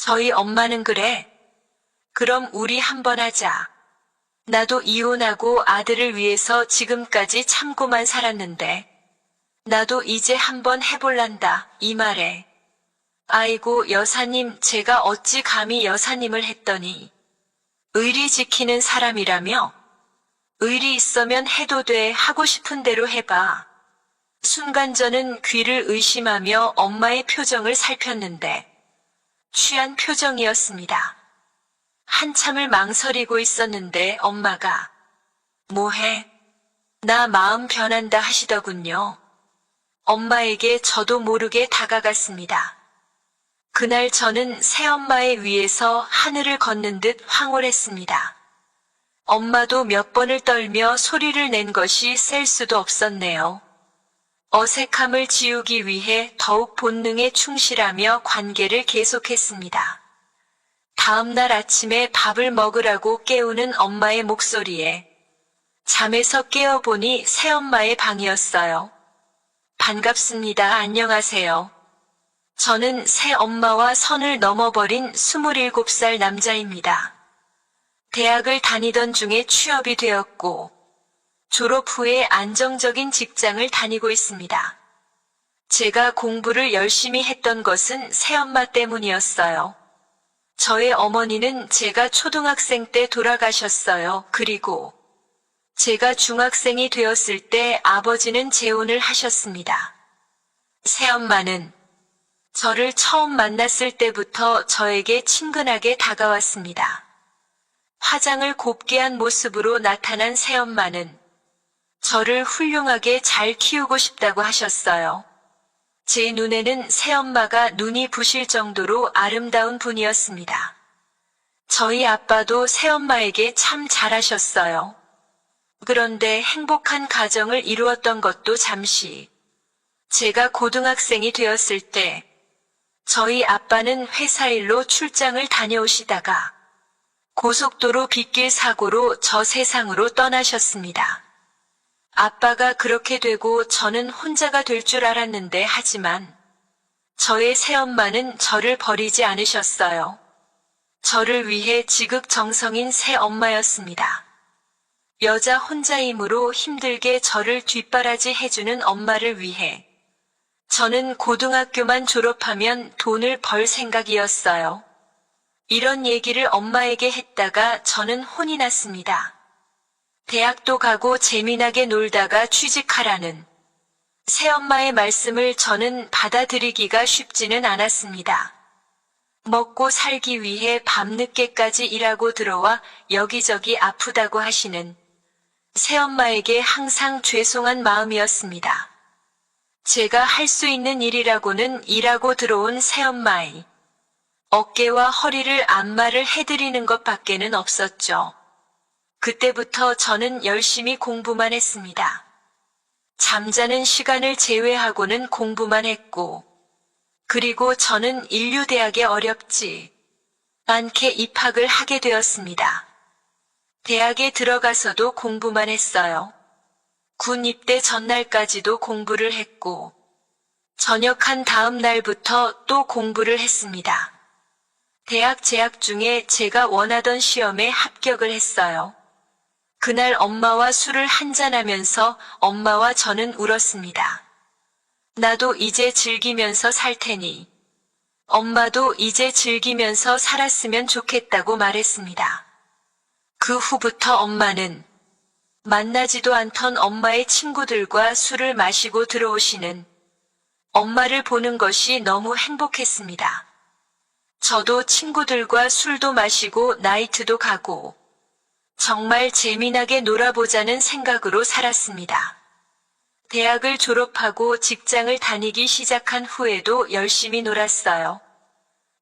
저희 엄마는 그래. 그럼 우리 한번 하자. 나도 이혼하고 아들을 위해서 지금까지 참고만 살았는데 나도 이제 한번 해볼란다 이 말에 아이고 여사님 제가 어찌 감히 여사님을 했더니 의리 지키는 사람이라며 의리 있으면 해도 돼 하고 싶은 대로 해봐. 순간 저는 귀를 의심하며 엄마의 표정을 살폈는데 취한 표정이었습니다. 한참을 망설이고 있었는데 엄마가 뭐해? 나 마음 변한다 하시더군요. 엄마에게 저도 모르게 다가갔습니다. 그날 저는 새엄마의 위에서 하늘을 걷는 듯 황홀했습니다. 엄마도 몇 번을 떨며 소리를 낸 것이 셀 수도 없었네요. 어색함을 지우기 위해 더욱 본능에 충실하며 관계를 계속했습니다. 다음 날 아침에 밥을 먹으라고 깨우는 엄마의 목소리에 잠에서 깨어보니 새엄마의 방이었어요. 반갑습니다. 안녕하세요. 저는 새엄마와 선을 넘어버린 27살 남자입니다. 대학을 다니던 중에 취업이 되었고 졸업 후에 안정적인 직장을 다니고 있습니다. 제가 공부를 열심히 했던 것은 새엄마 때문이었어요. 저의 어머니는 제가 초등학생 때 돌아가셨어요. 그리고 제가 중학생이 되었을 때 아버지는 재혼을 하셨습니다. 새엄마는 저를 처음 만났을 때부터 저에게 친근하게 다가왔습니다. 화장을 곱게 한 모습으로 나타난 새엄마는 저를 훌륭하게 잘 키우고 싶다고 하셨어요. 제 눈에는 새엄마가 눈이 부실 정도로 아름다운 분이었습니다. 저희 아빠도 새엄마에게 참 잘하셨어요. 그런데 행복한 가정을 이루었던 것도 잠시. 제가 고등학생이 되었을 때 저희 아빠는 회사 일로 출장을 다녀오시다가 고속도로 빗길 사고로 저 세상으로 떠나셨습니다. 아빠가 그렇게 되고 저는 혼자가 될 줄 알았는데 하지만 저의 새엄마는 저를 버리지 않으셨어요. 저를 위해 지극정성인 새엄마였습니다. 여자 혼자이므로 힘들게 저를 뒷바라지 해주는 엄마를 위해 저는 고등학교만 졸업하면 돈을 벌 생각이었어요. 이런 얘기를 엄마에게 했다가 저는 혼이 났습니다. 대학도 가고 재미나게 놀다가 취직하라는 새엄마의 말씀을 저는 받아들이기가 쉽지는 않았습니다. 먹고 살기 위해 밤늦게까지 일하고 들어와 여기저기 아프다고 하시는 새엄마에게 항상 죄송한 마음이었습니다. 제가 할 수 있는 일이라고는 일하고 들어온 새엄마의 어깨와 허리를 안마를 해드리는 것밖에는 없었죠. 그때부터 저는 열심히 공부만 했습니다. 잠자는 시간을 제외하고는 공부만 했고, 그리고 저는 인류대학에 어렵지 않게 입학을 하게 되었습니다. 대학에 들어가서도 공부만 했어요. 군 입대 전날까지도 공부를 했고, 전역한 다음 날부터 또 공부를 했습니다. 대학 재학 중에 제가 원하던 시험에 합격을 했어요. 그날 엄마와 술을 한잔하면서 엄마와 저는 울었습니다. 나도 이제 즐기면서 살 테니 엄마도 이제 즐기면서 살았으면 좋겠다고 말했습니다. 그 후부터 엄마는 만나지도 않던 엄마의 친구들과 술을 마시고 들어오시는 엄마를 보는 것이 너무 행복했습니다. 저도 친구들과 술도 마시고 나이트도 가고 정말 재미나게 놀아보자는 생각으로 살았습니다. 대학을 졸업하고 직장을 다니기 시작한 후에도 열심히 놀았어요.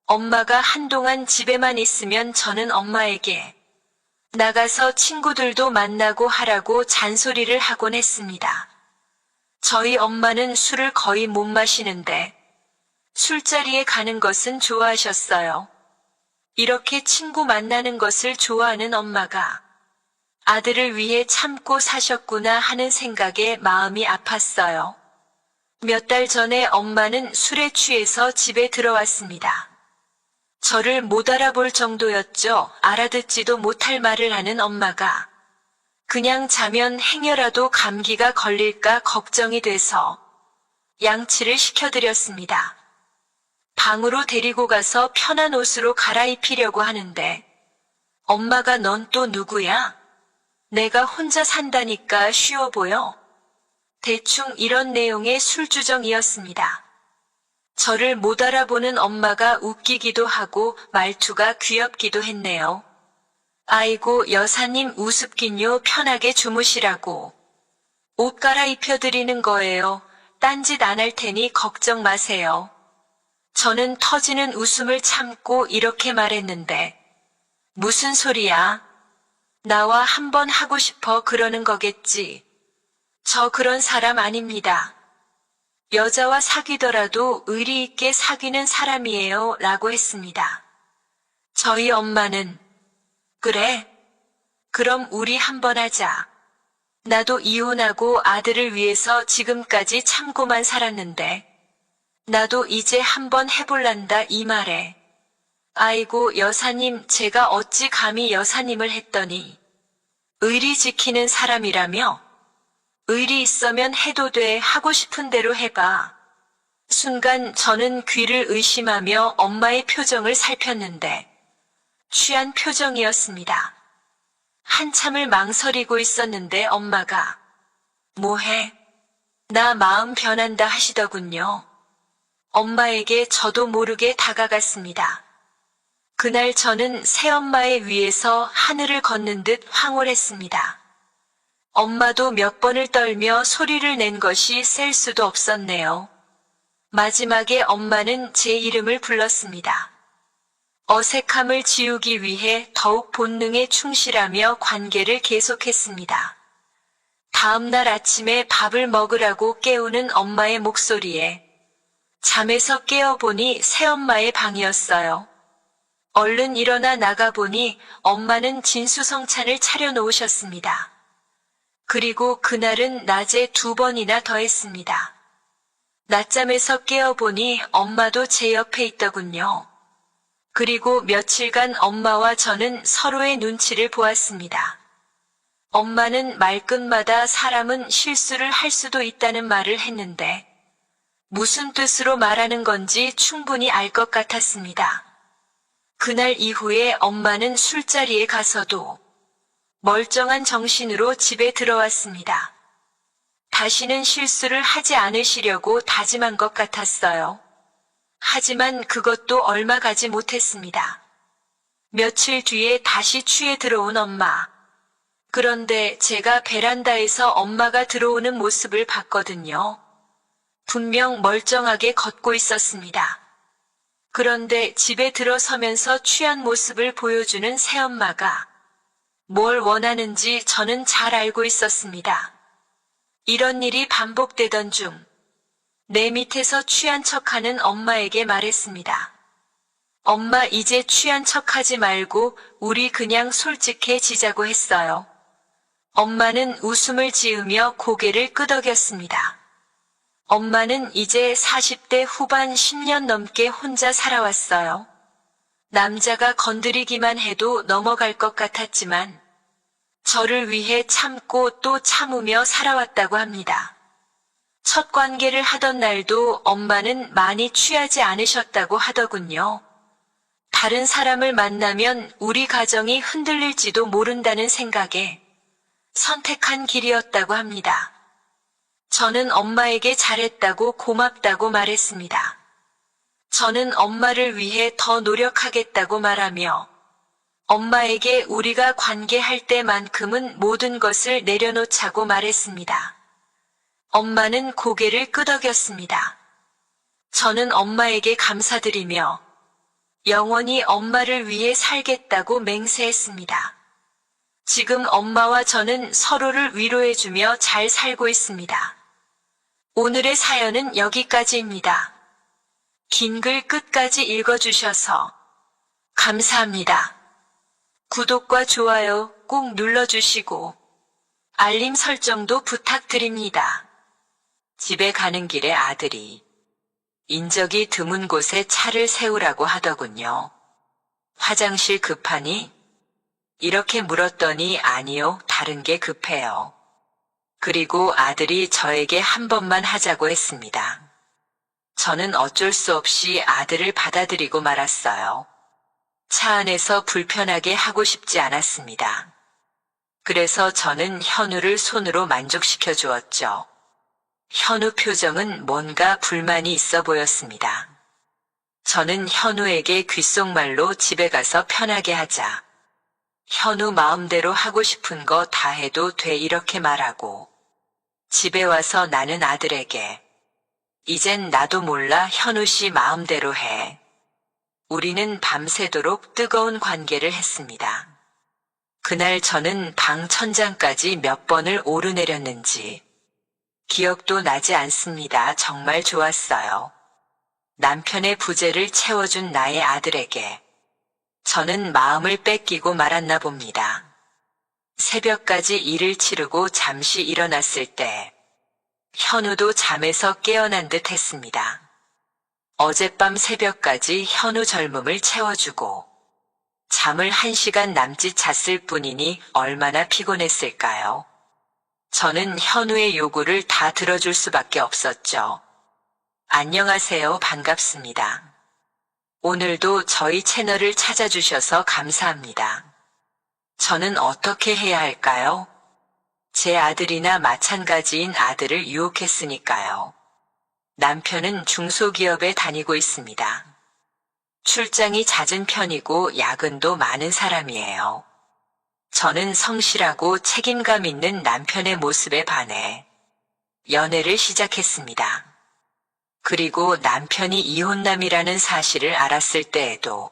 엄마가 한동안 집에만 있으면 저는 엄마에게 나가서 친구들도 만나고 하라고 잔소리를 하곤 했습니다. 저희 엄마는 술을 거의 못 마시는데 술자리에 가는 것은 좋아하셨어요. 이렇게 친구 만나는 것을 좋아하는 엄마가 아들을 위해 참고 사셨구나 하는 생각에 마음이 아팠어요. 몇 달 전에 엄마는 술에 취해서 집에 들어왔습니다. 저를 못 알아볼 정도였죠. 알아듣지도 못할 말을 하는 엄마가. 그냥 자면 행여라도 감기가 걸릴까 걱정이 돼서 양치를 시켜드렸습니다. 방으로 데리고 가서 편한 옷으로 갈아입히려고 하는데 엄마가 넌 또 누구야? 내가 혼자 산다니까 쉬워 보여. 대충 이런 내용의 술주정이었습니다. 저를 못 알아보는 엄마가 웃기기도 하고 말투가 귀엽기도 했네요. 아이고 여사님 우습긴요 편하게 주무시라고. 옷 갈아입혀드리는 거예요. 딴짓 안 할 테니 걱정 마세요. 저는 터지는 웃음을 참고 이렇게 말했는데 무슨 소리야? 나와 한번 하고 싶어 그러는 거겠지. 저 그런 사람 아닙니다. 여자와 사귀더라도 의리 있게 사귀는 사람이에요 라고 했습니다. 저희 엄마는 그래? 그럼 우리 한번 하자. 나도 이혼하고 아들을 위해서 지금까지 참고만 살았는데 나도 이제 한번 해볼란다 이 말에. 아이고 여사님 제가 어찌 감히 여사님을 했더니 의리 지키는 사람이라며? 의리 있으면 해도 돼 하고 싶은 대로 해봐. 순간 저는 귀를 의심하며 엄마의 표정을 살폈는데 취한 표정이었습니다. 한참을 망설이고 있었는데 엄마가 뭐해? 나 마음 변한다 하시더군요. 엄마에게 저도 모르게 다가갔습니다. 그날 저는 새엄마의 위에서 하늘을 걷는 듯 황홀했습니다. 엄마도 몇 번을 떨며 소리를 낸 것이 셀 수도 없었네요. 마지막에 엄마는 제 이름을 불렀습니다. 어색함을 지우기 위해 더욱 본능에 충실하며 관계를 계속했습니다. 다음 날 아침에 밥을 먹으라고 깨우는 엄마의 목소리에 잠에서 깨어보니 새엄마의 방이었어요. 얼른 일어나 나가보니 엄마는 진수성찬을 차려놓으셨습니다. 그리고 그날은 낮에 2번이나 더 했습니다. 낮잠에서 깨어보니 엄마도 제 옆에 있더군요. 그리고 며칠간 엄마와 저는 서로의 눈치를 보았습니다. 엄마는 말끝마다 사람은 실수를 할 수도 있다는 말을 했는데 무슨 뜻으로 말하는 건지 충분히 알 것 같았습니다. 그날 이후에 엄마는 술자리에 가서도 멀쩡한 정신으로 집에 들어왔습니다. 다시는 실수를 하지 않으시려고 다짐한 것 같았어요. 하지만 그것도 얼마 가지 못했습니다. 며칠 뒤에 다시 취해 들어온 엄마. 그런데 제가 베란다에서 엄마가 들어오는 모습을 봤거든요. 분명 멀쩡하게 걷고 있었습니다. 그런데 집에 들어서면서 취한 모습을 보여주는 새엄마가 뭘 원하는지 저는 잘 알고 있었습니다. 이런 일이 반복되던 중 내 밑에서 취한 척하는 엄마에게 말했습니다. 엄마 이제 취한 척하지 말고 우리 그냥 솔직해지자고 했어요. 엄마는 웃음을 지으며 고개를 끄덕였습니다. 엄마는 이제 40대 후반 10년 넘게 혼자 살아왔어요. 남자가 건드리기만 해도 넘어갈 것 같았지만 저를 위해 참고 또 참으며 살아왔다고 합니다. 첫 관계를 하던 날도 엄마는 많이 취하지 않으셨다고 하더군요. 다른 사람을 만나면 우리 가정이 흔들릴지도 모른다는 생각에 선택한 길이었다고 합니다. 저는 엄마에게 잘했다고 고맙다고 말했습니다. 저는 엄마를 위해 더 노력하겠다고 말하며 엄마에게 우리가 관계할 때만큼은 모든 것을 내려놓자고 말했습니다. 엄마는 고개를 끄덕였습니다. 저는 엄마에게 감사드리며 영원히 엄마를 위해 살겠다고 맹세했습니다. 지금 엄마와 저는 서로를 위로해주며 잘 살고 있습니다. 오늘의 사연은 여기까지입니다. 긴 글 끝까지 읽어주셔서 감사합니다. 구독과 좋아요 꼭 눌러주시고 알림 설정도 부탁드립니다. 집에 가는 길에 아들이 인적이 드문 곳에 차를 세우라고 하더군요. 화장실 급하니? 이렇게 물었더니 아니요, 다른 게 급해요. 그리고 아들이 저에게 한 번만 하자고 했습니다. 저는 어쩔 수 없이 아들을 받아들이고 말았어요. 차 안에서 불편하게 하고 싶지 않았습니다. 그래서 저는 현우를 손으로 만족시켜 주었죠. 현우 표정은 뭔가 불만이 있어 보였습니다. 저는 현우에게 귓속말로 집에 가서 편하게 하자. 현우 마음대로 하고 싶은 거 다 해도 돼 이렇게 말하고 집에 와서 나는 아들에게 이젠 나도 몰라 현우 씨 마음대로 해. 우리는 밤새도록 뜨거운 관계를 했습니다. 그날 저는 방 천장까지 몇 번을 오르내렸는지 기억도 나지 않습니다. 정말 좋았어요. 남편의 부재를 채워준 나의 아들에게 저는 마음을 뺏기고 말았나 봅니다. 새벽까지 일을 치르고 잠시 일어났을 때 현우도 잠에서 깨어난 듯 했습니다. 어젯밤 새벽까지 현우 젊음을 채워주고 잠을 1시간 남짓 잤을 뿐이니 얼마나 피곤했을까요? 저는 현우의 요구를 다 들어줄 수밖에 없었죠. 안녕하세요. 반갑습니다. 오늘도 저희 채널을 찾아주셔서 감사합니다. 저는 어떻게 해야 할까요? 제 아들이나 마찬가지인 아들을 유혹했으니까요. 남편은 중소기업에 다니고 있습니다. 출장이 잦은 편이고 야근도 많은 사람이에요. 저는 성실하고 책임감 있는 남편의 모습에 반해 연애를 시작했습니다. 그리고 남편이 이혼남이라는 사실을 알았을 때에도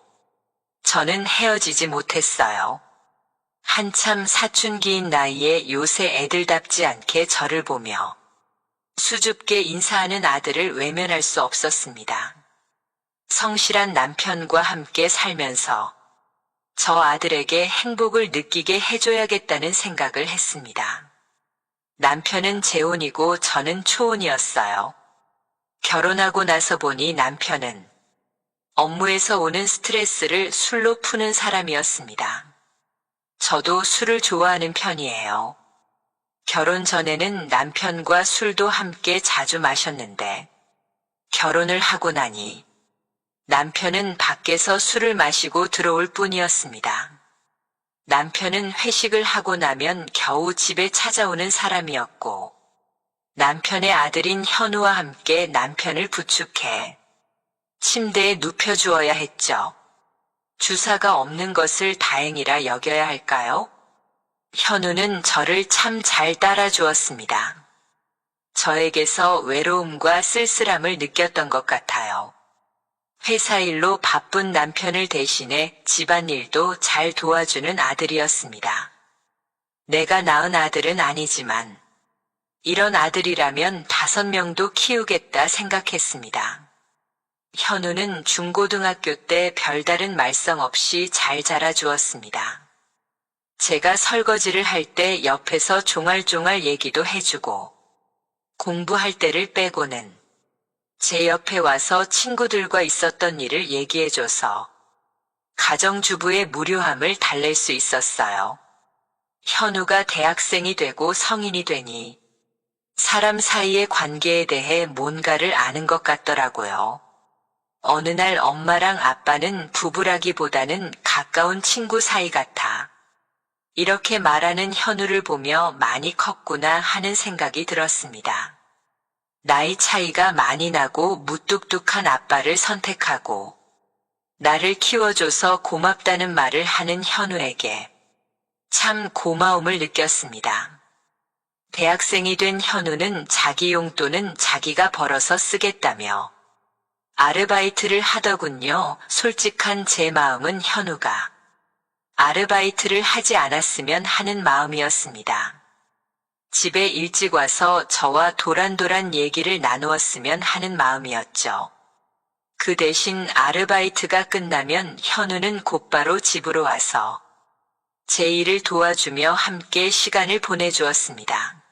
저는 헤어지지 못했어요. 한참 사춘기인 나이에 요새 애들답지 않게 저를 보며 수줍게 인사하는 아들을 외면할 수 없었습니다. 성실한 남편과 함께 살면서 저 아들에게 행복을 느끼게 해줘야겠다는 생각을 했습니다. 남편은 재혼이고 저는 초혼이었어요. 결혼하고 나서 보니 남편은 업무에서 오는 스트레스를 술로 푸는 사람이었습니다. 저도 술을 좋아하는 편이에요. 결혼 전에는 남편과 술도 함께 자주 마셨는데 결혼을 하고 나니 남편은 밖에서 술을 마시고 들어올 뿐이었습니다. 남편은 회식을 하고 나면 겨우 집에 찾아오는 사람이었고 남편의 아들인 현우와 함께 남편을 부축해 침대에 눕혀주어야 했죠. 주사가 없는 것을 다행이라 여겨야 할까요? 현우는 저를 참 잘 따라주었습니다. 저에게서 외로움과 쓸쓸함을 느꼈던 것 같아요. 회사 일로 바쁜 남편을 대신해 집안일도 잘 도와주는 아들이었습니다. 내가 낳은 아들은 아니지만 이런 아들이라면 5명도 키우겠다 생각했습니다. 현우는 중고등학교 때 별다른 말썽 없이 잘 자라주었습니다. 제가 설거지를 할 때 옆에서 종알종알 얘기도 해주고 공부할 때를 빼고는 제 옆에 와서 친구들과 있었던 일을 얘기해줘서 가정주부의 무료함을 달랠 수 있었어요. 현우가 대학생이 되고 성인이 되니 사람 사이의 관계에 대해 뭔가를 아는 것 같더라고요. 어느 날 엄마랑 아빠는 부부라기보다는 가까운 친구 사이 같아. 이렇게 말하는 현우를 보며 많이 컸구나 하는 생각이 들었습니다. 나이 차이가 많이 나고 무뚝뚝한 아빠를 선택하고 나를 키워줘서 고맙다는 말을 하는 현우에게 참 고마움을 느꼈습니다. 대학생이 된 현우는 자기 용돈은 자기가 벌어서 쓰겠다며 아르바이트를 하더군요. 솔직한 제 마음은 현우가 아르바이트를 하지 않았으면 하는 마음이었습니다. 집에 일찍 와서 저와 도란도란 얘기를 나누었으면 하는 마음이었죠. 그 대신 아르바이트가 끝나면 현우는 곧바로 집으로 와서 제 일을 도와주며 함께 시간을 보내주었습니다.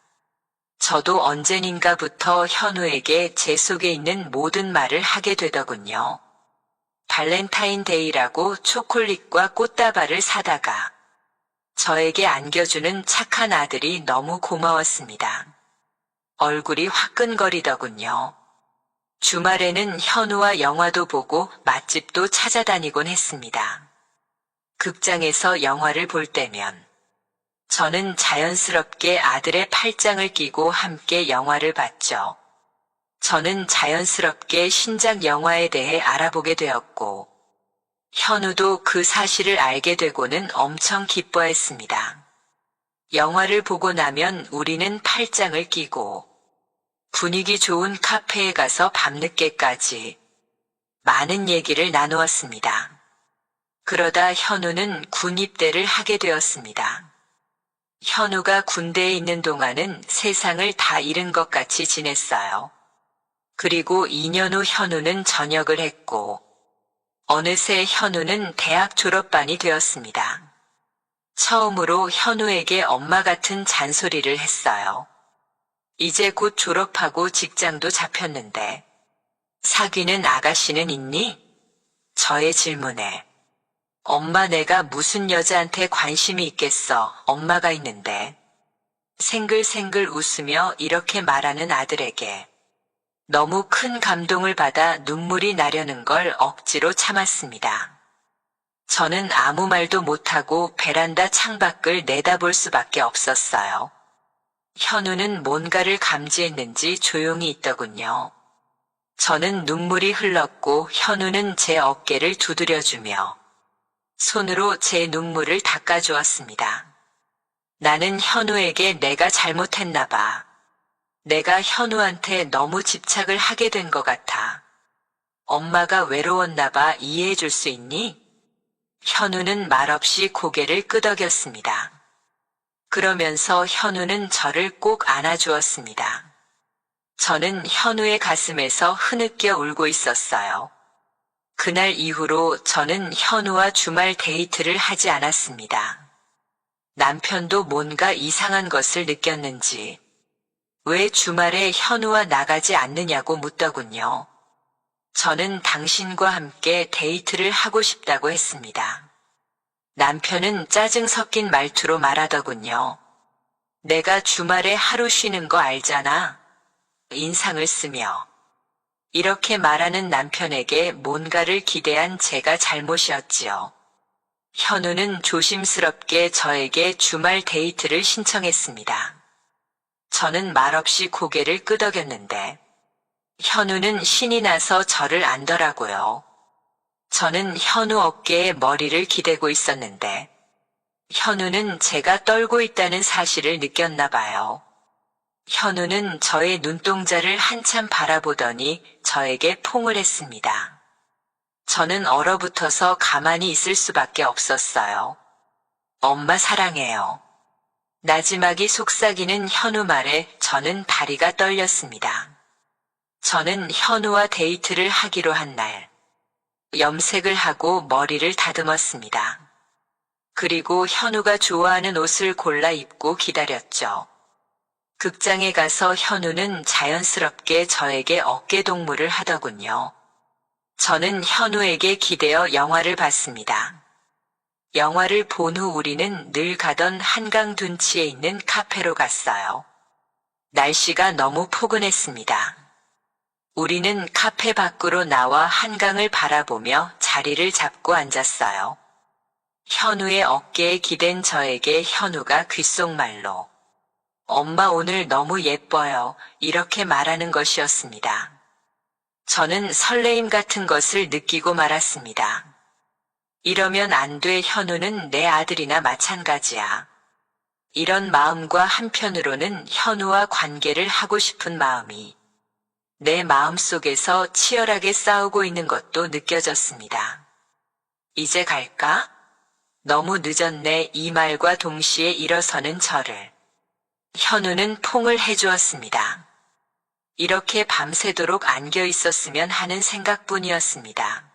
저도 언제인가부터 현우에게 제 속에 있는 모든 말을 하게 되더군요. 발렌타인데이라고 초콜릿과 꽃다발을 사다가 저에게 안겨주는 착한 아들이 너무 고마웠습니다. 얼굴이 화끈거리더군요. 주말에는 현우와 영화도 보고 맛집도 찾아다니곤 했습니다. 극장에서 영화를 볼 때면 저는 자연스럽게 아들의 팔짱을 끼고 함께 영화를 봤죠. 저는 자연스럽게 신작 영화에 대해 알아보게 되었고, 현우도 그 사실을 알게 되고는 엄청 기뻐했습니다. 영화를 보고 나면 우리는 팔짱을 끼고 분위기 좋은 카페에 가서 밤늦게까지 많은 얘기를 나누었습니다. 그러다 현우는 군 입대를 하게 되었습니다. 현우가 군대에 있는 동안은 세상을 다 잃은 것 같이 지냈어요. 그리고 2년 후 현우는 전역을 했고, 어느새 현우는 대학 졸업반이 되었습니다. 처음으로 현우에게 엄마 같은 잔소리를 했어요. 이제 곧 졸업하고 직장도 잡혔는데 사귀는 아가씨는 있니? 저의 질문에 엄마 내가 무슨 여자한테 관심이 있겠어. 엄마가 있는데. 생글생글 웃으며 이렇게 말하는 아들에게 너무 큰 감동을 받아 눈물이 나려는 걸 억지로 참았습니다. 저는 아무 말도 못하고 베란다 창밖을 내다볼 수밖에 없었어요. 현우는 뭔가를 감지했는지 조용히 있더군요. 저는 눈물이 흘렀고 현우는 제 어깨를 두드려주며 손으로 제 눈물을 닦아주었습니다. 나는 현우에게 내가 잘못했나 봐. 내가 현우한테 너무 집착을 하게 된 것 같아. 엄마가 외로웠나 봐. 이해해 줄 수 있니? 현우는 말없이 고개를 끄덕였습니다. 그러면서 현우는 저를 꼭 안아주었습니다. 저는 현우의 가슴에서 흐느껴 울고 있었어요. 그날 이후로 저는 현우와 주말 데이트를 하지 않았습니다. 남편도 뭔가 이상한 것을 느꼈는지 왜 주말에 현우와 나가지 않느냐고 묻더군요. 저는 당신과 함께 데이트를 하고 싶다고 했습니다. 남편은 짜증 섞인 말투로 말하더군요. 내가 주말에 하루 쉬는 거 알잖아. 인상을 쓰며. 이렇게 말하는 남편에게 뭔가를 기대한 제가 잘못이었지요. 현우는 조심스럽게 저에게 주말 데이트를 신청했습니다. 저는 말없이 고개를 끄덕였는데 현우는 신이 나서 저를 안더라고요. 저는 현우 어깨에 머리를 기대고 있었는데 현우는 제가 떨고 있다는 사실을 느꼈나 봐요. 현우는 저의 눈동자를 한참 바라보더니 저에게 포옹을 했습니다. 저는 얼어붙어서 가만히 있을 수밖에 없었어요. 엄마 사랑해요. 나지막이 속삭이는 현우 말에 저는 다리가 떨렸습니다. 저는 현우와 데이트를 하기로 한 날, 염색을 하고 머리를 다듬었습니다. 그리고 현우가 좋아하는 옷을 골라 입고 기다렸죠. 극장에 가서 현우는 자연스럽게 저에게 어깨동무를 하더군요. 저는 현우에게 기대어 영화를 봤습니다. 영화를 본 후 우리는 늘 가던 한강 둔치에 있는 카페로 갔어요. 날씨가 너무 포근했습니다. 우리는 카페 밖으로 나와 한강을 바라보며 자리를 잡고 앉았어요. 현우의 어깨에 기댄 저에게 현우가 귓속말로 엄마 오늘 너무 예뻐요. 이렇게 말하는 것이었습니다. 저는 설레임 같은 것을 느끼고 말았습니다. 이러면 안 돼. 현우는 내 아들이나 마찬가지야. 이런 마음과 한편으로는 현우와 관계를 하고 싶은 마음이 내 마음속에서 치열하게 싸우고 있는 것도 느껴졌습니다. 이제 갈까? 너무 늦었네. 이 말과 동시에 일어서는 저를 현우는 포옹을 해주었습니다. 이렇게 밤새도록 안겨 있었으면 하는 생각뿐이었습니다.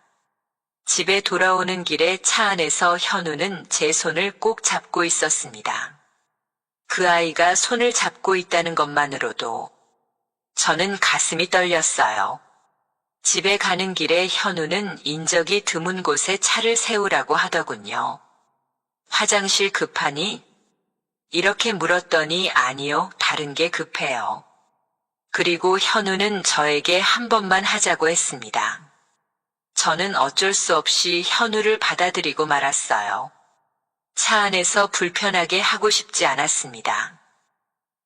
집에 돌아오는 길에 차 안에서 현우는 제 손을 꼭 잡고 있었습니다. 그 아이가 손을 잡고 있다는 것만으로도 저는 가슴이 떨렸어요. 집에 가는 길에 현우는 인적이 드문 곳에 차를 세우라고 하더군요. 화장실 급하니? 이렇게 물었더니 아니요, 다른 게 급해요. 그리고 현우는 저에게 한 번만 하자고 했습니다. 저는 어쩔 수 없이 현우를 받아들이고 말았어요. 차 안에서 불편하게 하고 싶지 않았습니다.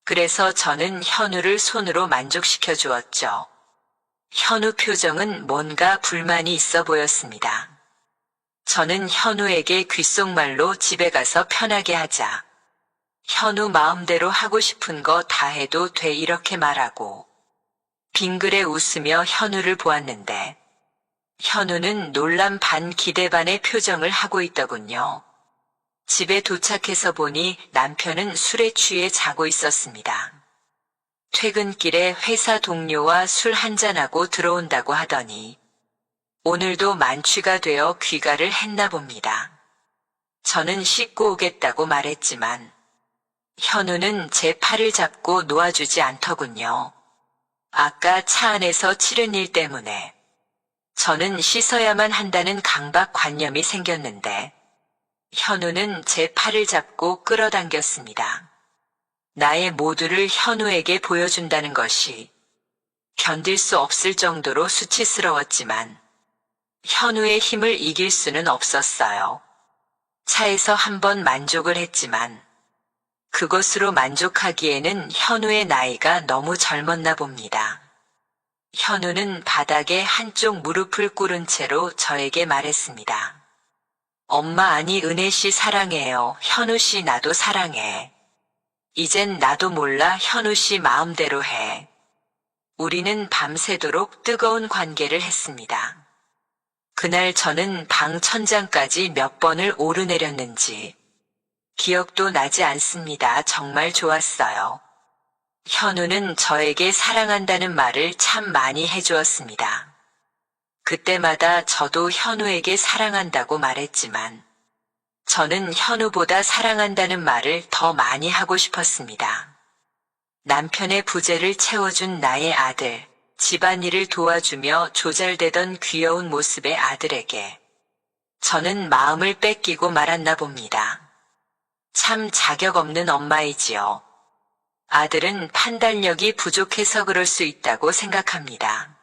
그래서 저는 현우를 손으로 만족시켜 주었죠. 현우 표정은 뭔가 불만이 있어 보였습니다. 저는 현우에게 귓속말로 집에 가서 편하게 하자. 현우 마음대로 하고 싶은 거 다 해도 돼 이렇게 말하고 빙그레 웃으며 현우를 보았는데 현우는 놀람 반 기대 반의 표정을 하고 있더군요. 집에 도착해서 보니 남편은 술에 취해 자고 있었습니다. 퇴근길에 회사 동료와 술 한잔하고 들어온다고 하더니 오늘도 만취가 되어 귀가를 했나 봅니다. 저는 씻고 오겠다고 말했지만 현우는 제 팔을 잡고 놓아주지 않더군요. 아까 차 안에서 치른 일 때문에 저는 씻어야만 한다는 강박관념이 생겼는데 현우는 제 팔을 잡고 끌어당겼습니다. 나의 모두를 현우에게 보여준다는 것이 견딜 수 없을 정도로 수치스러웠지만 현우의 힘을 이길 수는 없었어요. 차에서 한번 만족을 했지만 그것으로 만족하기에는 현우의 나이가 너무 젊었나 봅니다. 현우는 바닥에 한쪽 무릎을 꿇은 채로 저에게 말했습니다. 엄마 아니 은혜 씨 사랑해요. 현우 씨 나도 사랑해. 이젠 나도 몰라 현우 씨 마음대로 해. 우리는 밤새도록 뜨거운 관계를 했습니다. 그날 저는 방 천장까지 몇 번을 오르내렸는지 기억도 나지 않습니다. 정말 좋았어요. 현우는 저에게 사랑한다는 말을 참 많이 해주었습니다. 그때마다 저도 현우에게 사랑한다고 말했지만 저는 현우보다 사랑한다는 말을 더 많이 하고 싶었습니다. 남편의 부재를 채워준 나의 아들, 집안일을 도와주며 조잘되던 귀여운 모습의 아들에게 저는 마음을 뺏기고 말았나 봅니다. 참 자격 없는 엄마이지요. 아들은 판단력이 부족해서 그럴 수 있다고 생각합니다.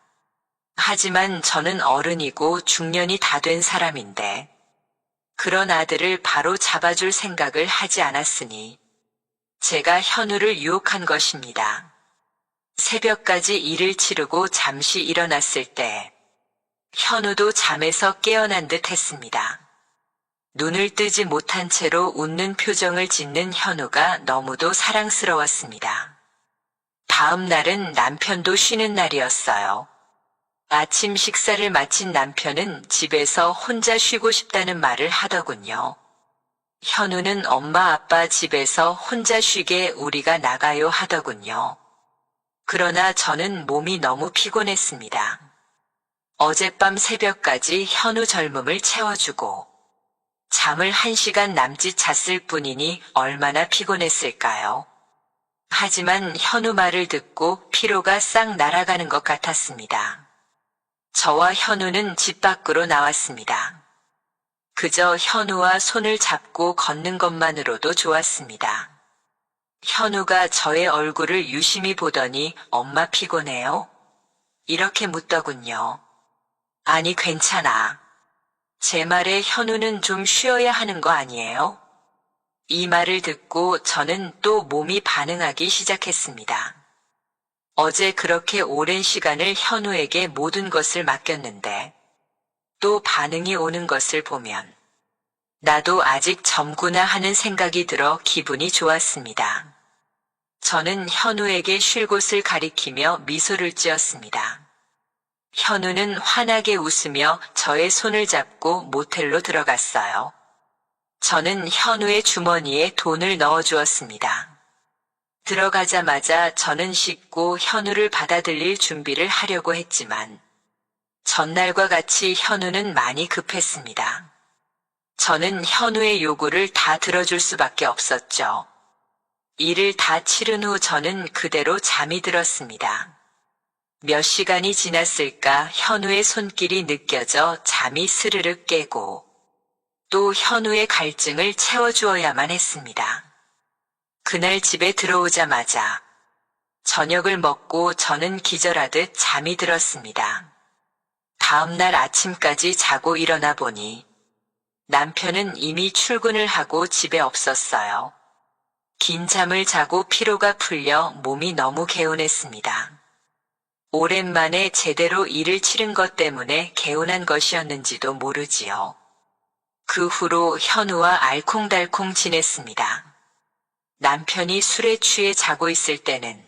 하지만 저는 어른이고 중년이 다 된 사람인데 그런 아들을 바로 잡아줄 생각을 하지 않았으니 제가 현우를 유혹한 것입니다. 새벽까지 일을 치르고 잠시 일어났을 때 현우도 잠에서 깨어난 듯 했습니다. 눈을 뜨지 못한 채로 웃는 표정을 짓는 현우가 너무도 사랑스러웠습니다. 다음 날은 남편도 쉬는 날이었어요. 아침 식사를 마친 남편은 집에서 혼자 쉬고 싶다는 말을 하더군요. 현우는 엄마 아빠 집에서 혼자 쉬게 우리가 나가요 하더군요. 그러나 저는 몸이 너무 피곤했습니다. 어젯밤 새벽까지 현우 젊음을 채워주고 잠을 1시간 남짓 잤을 뿐이니 얼마나 피곤했을까요? 하지만 현우 말을 듣고 피로가 싹 날아가는 것 같았습니다. 저와 현우는 집 밖으로 나왔습니다. 그저 현우와 손을 잡고 걷는 것만으로도 좋았습니다. 현우가 저의 얼굴을 유심히 보더니 엄마 피곤해요? 이렇게 묻더군요. 아니 괜찮아. 제 말에 현우는 좀 쉬어야 하는 거 아니에요? 이 말을 듣고 저는 또 몸이 반응하기 시작했습니다. 어제 그렇게 오랜 시간을 현우에게 모든 것을 맡겼는데 또 반응이 오는 것을 보면 나도 아직 젊구나 하는 생각이 들어 기분이 좋았습니다. 저는 현우에게 쉴 곳을 가리키며 미소를 지었습니다. 현우는 환하게 웃으며 저의 손을 잡고 모텔로 들어갔어요. 저는 현우의 주머니에 돈을 넣어주었습니다. 들어가자마자 저는 씻고 현우를 받아들일 준비를 하려고 했지만 전날과 같이 현우는 많이 급했습니다. 저는 현우의 요구를 다 들어줄 수밖에 없었죠. 일을 다 치른 후 저는 그대로 잠이 들었습니다. 몇 시간이 지났을까 현우의 손길이 느껴져 잠이 스르륵 깨고 또 현우의 갈증을 채워주어야만 했습니다. 그날 집에 들어오자마자 저녁을 먹고 저는 기절하듯 잠이 들었습니다. 다음날 아침까지 자고 일어나 보니 남편은 이미 출근을 하고 집에 없었어요. 긴 잠을 자고 피로가 풀려 몸이 너무 개운했습니다. 오랜만에 제대로 일을 치른 것 때문에 개운한 것이었는지도 모르지요. 그 후로 현우와 알콩달콩 지냈습니다. 남편이 술에 취해 자고 있을 때는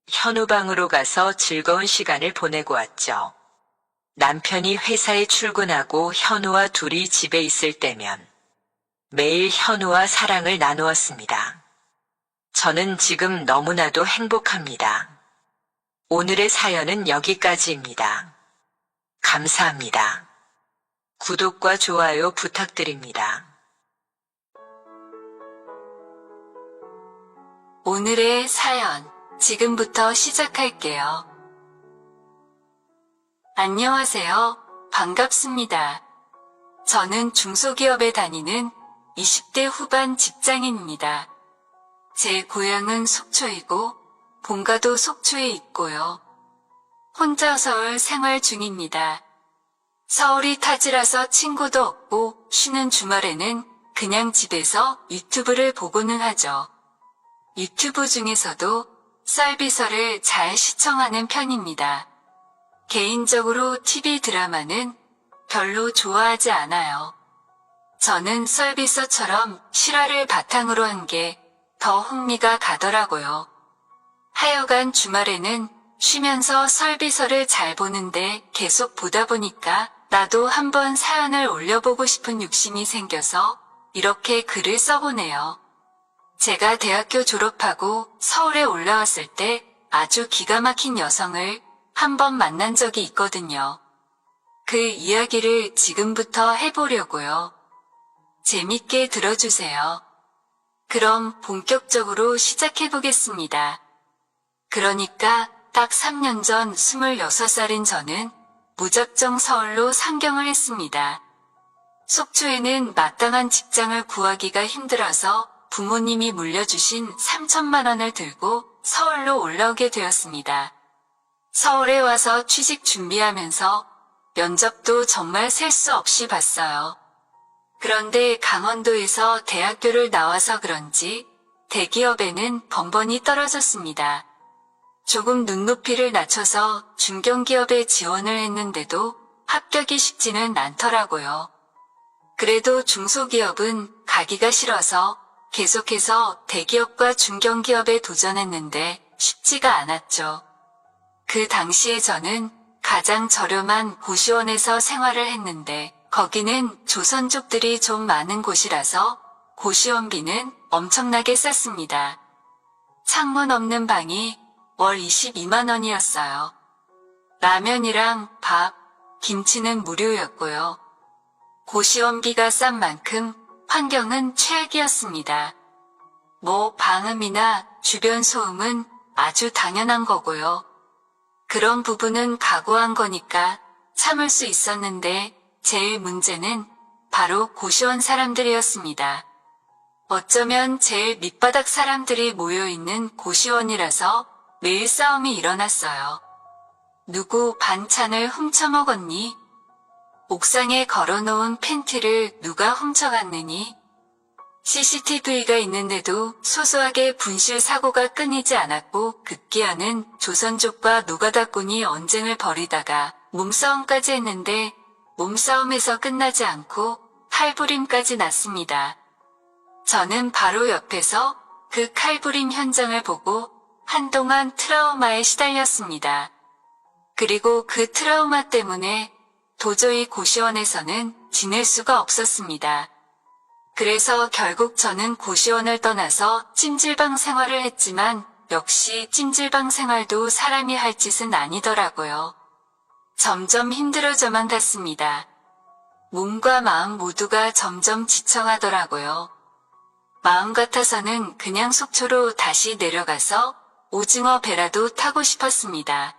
현우 방으로 가서 즐거운 시간을 보내고 왔죠. 남편이 회사에 출근하고 현우와 둘이 집에 있을 때면 매일 현우와 사랑을 나누었습니다. 저는 지금 너무나도 행복합니다. 오늘의 사연은 여기까지입니다. 감사합니다. 구독과 좋아요 부탁드립니다. 오늘의 사연, 지금부터 시작할게요. 안녕하세요. 반갑습니다. 저는 중소기업에 다니는 20대 후반 직장인입니다. 제 고향은 속초이고 본가도 속초에 있고요. 혼자 서울 생활 중입니다. 서울이 타지라서 친구도 없고 쉬는 주말에는 그냥 집에서 유튜브를 보고는 하죠. 유튜브 중에서도 썰비서를 잘 시청하는 편입니다. 개인적으로 TV 드라마는 별로 좋아하지 않아요. 저는 썰비서처럼 실화를 바탕으로 한 게 더 흥미가 가더라고요. 하여간 주말에는 쉬면서 썰비서를 잘 보는데 계속 보다 보니까 나도 한번 사연을 올려보고 싶은 욕심이 생겨서 이렇게 글을 써보네요. 제가 대학교 졸업하고 서울에 올라왔을 때 아주 기가 막힌 여성을 한번 만난 적이 있거든요. 그 이야기를 지금부터 해보려고요. 재밌게 들어주세요. 그럼 본격적으로 시작해보겠습니다. 그러니까 딱 3년 전 26살인 저는 무작정 서울로 상경을 했습니다. 속초에는 마땅한 직장을 구하기가 힘들어서 부모님이 물려주신 3천만 원을 들고 서울로 올라오게 되었습니다. 서울에 와서 취직 준비하면서 면접도 정말 셀 수 없이 봤어요. 그런데 강원도에서 대학교를 나와서 그런지 대기업에는 번번이 떨어졌습니다. 조금 눈높이를 낮춰서 중견기업에 지원을 했는데도 합격이 쉽지는 않더라고요. 그래도 중소기업은 가기가 싫어서 계속해서 대기업과 중견기업에 도전했는데 쉽지가 않았죠. 그 당시에 저는 가장 저렴한 고시원에서 생활을 했는데 거기는 조선족들이 좀 많은 곳이라서 고시원비는 엄청나게 쌌습니다. 창문 없는 방이 월 22만 원이었어요. 라면이랑 밥, 김치는 무료였고요. 고시원비가 싼 만큼 환경은 최악이었습니다. 뭐 방음이나 주변 소음은 아주 당연한 거고요. 그런 부분은 각오한 거니까 참을 수 있었는데 제일 문제는 바로 고시원 사람들이었습니다. 어쩌면 제일 밑바닥 사람들이 모여있는 고시원이라서 매일 싸움이 일어났어요. 누구 반찬을 훔쳐먹었니? 옥상에 걸어놓은 팬티를 누가 훔쳐갔느니? CCTV가 있는데도 소소하게 분실 사고가 끊이지 않았고 급기야는 조선족과 노가다꾼이 언쟁을 벌이다가 몸싸움까지 했는데 몸싸움에서 끝나지 않고 칼부림까지 났습니다. 저는 바로 옆에서 그 칼부림 현장을 보고 한동안 트라우마에 시달렸습니다. 그리고 그 트라우마 때문에 도저히 고시원에서는 지낼 수가 없었습니다. 그래서 결국 저는 고시원을 떠나서 찜질방 생활을 했지만 역시 찜질방 생활도 사람이 할 짓은 아니더라고요. 점점 힘들어져만 갔습니다. 몸과 마음 모두가 점점 지쳐가더라고요. 마음 같아서는 그냥 속초로 다시 내려가서 오징어 배라도 타고 싶었습니다.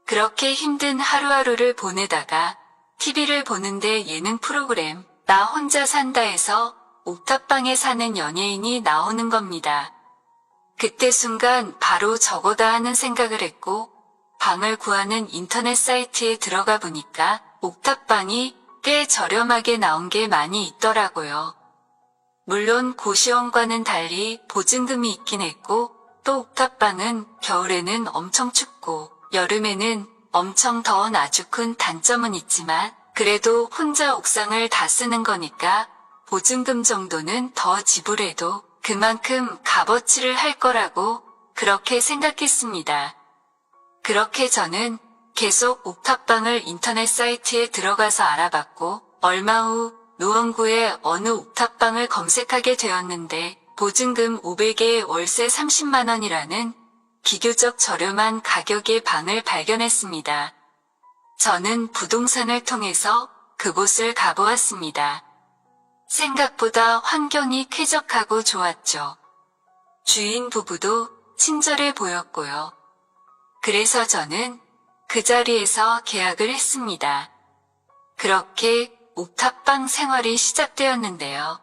그렇게 힘든 하루하루를 보내다가 TV를 보는데 예능 프로그램 나 혼자 산다에서 옥탑방에 사는 연예인이 나오는 겁니다. 그때 순간 바로 저거다 하는 생각을 했고 방을 구하는 인터넷 사이트에 들어가 보니까 옥탑방이 꽤 저렴하게 나온 게 많이 있더라고요. 물론 고시원과는 달리 보증금이 있긴 했고 또 옥탑방은 겨울에는 엄청 춥고 여름에는 엄청 더운 아주 큰 단점은 있지만 그래도 혼자 옥상을 다 쓰는 거니까 보증금 정도는 더 지불해도 그만큼 값어치를 할 거라고 그렇게 생각했습니다. 그렇게 저는 계속 옥탑방을 인터넷 사이트에 들어가서 알아봤고 얼마 후 노원구의 어느 옥탑방을 검색하게 되었는데 보증금 500에 월세 30만 원이라는 비교적 저렴한 가격의 방을 발견했습니다. 저는 부동산을 통해서 그곳을 가보았습니다. 생각보다 환경이 쾌적하고 좋았죠. 주인 부부도 친절해 보였고요. 그래서 저는 그 자리에서 계약을 했습니다. 그렇게 옥탑방 생활이 시작되었는데요.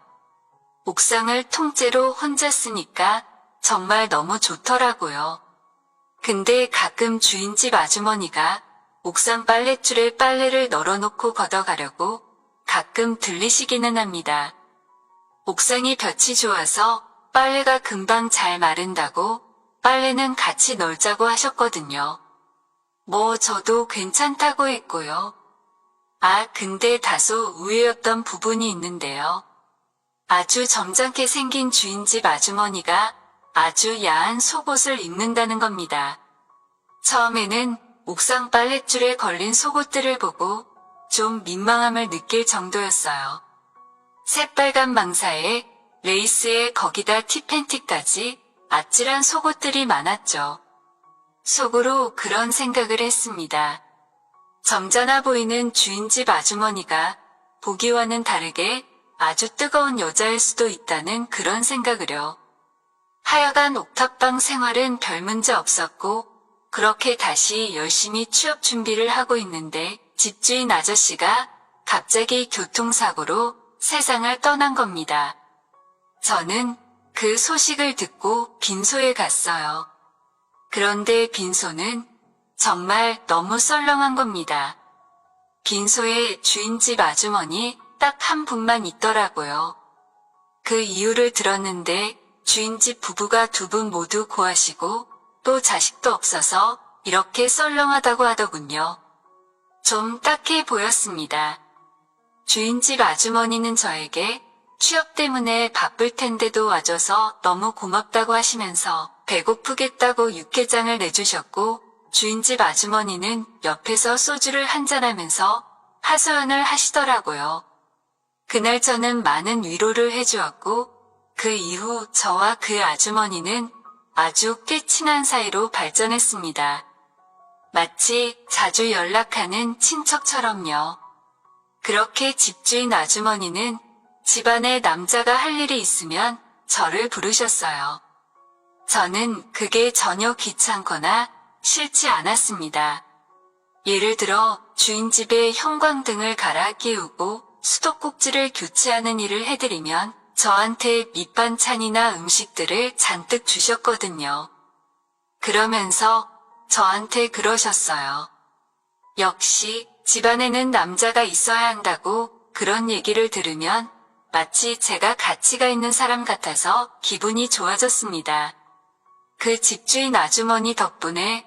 옥상을 통째로 혼자 쓰니까 정말 너무 좋더라고요. 근데 가끔 주인집 아주머니가 옥상 빨랫줄에 빨래를 널어놓고 걷어가려고 가끔 들리시기는 합니다. 옥상이 볕이 좋아서 빨래가 금방 잘 마른다고 빨래는 같이 널자고 하셨거든요. 뭐 저도 괜찮다고 했고요. 근데 다소 의외였던 부분이 있는데요. 아주 점잖게 생긴 주인집 아주머니가 아주 야한 속옷을 입는다는 겁니다. 처음에는 옥상 빨랫줄에 걸린 속옷들을 보고 좀 민망함을 느낄 정도였어요. 새빨간 망사에 레이스에 거기다 티팬티까지 아찔한 속옷들이 많았죠. 속으로 그런 생각을 했습니다. 점잖아 보이는 주인집 아주머니가 보기와는 다르게 아주 뜨거운 여자일 수도 있다는 그런 생각을요. 하여간 옥탑방 생활은 별 문제 없었고 그렇게 다시 열심히 취업 준비를 하고 있는데 집주인 아저씨가 갑자기 교통사고로 세상을 떠난 겁니다. 저는 그 소식을 듣고 빈소에 갔어요. 그런데 빈소는 정말 너무 썰렁한 겁니다. 빈소에 주인집 아주머니 딱 한 분만 있더라고요. 그 이유를 들었는데 주인집 부부가 두 분 모두 고하시고 또 자식도 없어서 이렇게 썰렁하다고 하더군요. 좀 딱해 보였습니다. 주인집 아주머니는 저에게 취업 때문에 바쁠 텐데도 와줘서 너무 고맙다고 하시면서 배고프겠다고 육개장을 내주셨고 주인집 아주머니는 옆에서 소주를 한잔하면서 하소연을 하시더라고요. 그날 저는 많은 위로를 해주었고 그 이후 저와 그 아주머니는 아주 꽤 친한 사이로 발전했습니다. 마치 자주 연락하는 친척처럼요. 그렇게 집주인 아주머니는 집안에 남자가 할 일이 있으면 저를 부르셨어요. 저는 그게 전혀 귀찮거나 싫지 않았습니다. 예를 들어 주인집에 형광등을 갈아 끼우고 수도꼭지를 교체하는 일을 해드리면 저한테 밑반찬이나 음식들을 잔뜩 주셨거든요. 그러면서 저한테 그러셨어요. 역시 집안에는 남자가 있어야 한다고 그런 얘기를 들으면 마치 제가 가치가 있는 사람 같아서 기분이 좋아졌습니다. 그 집주인 아주머니 덕분에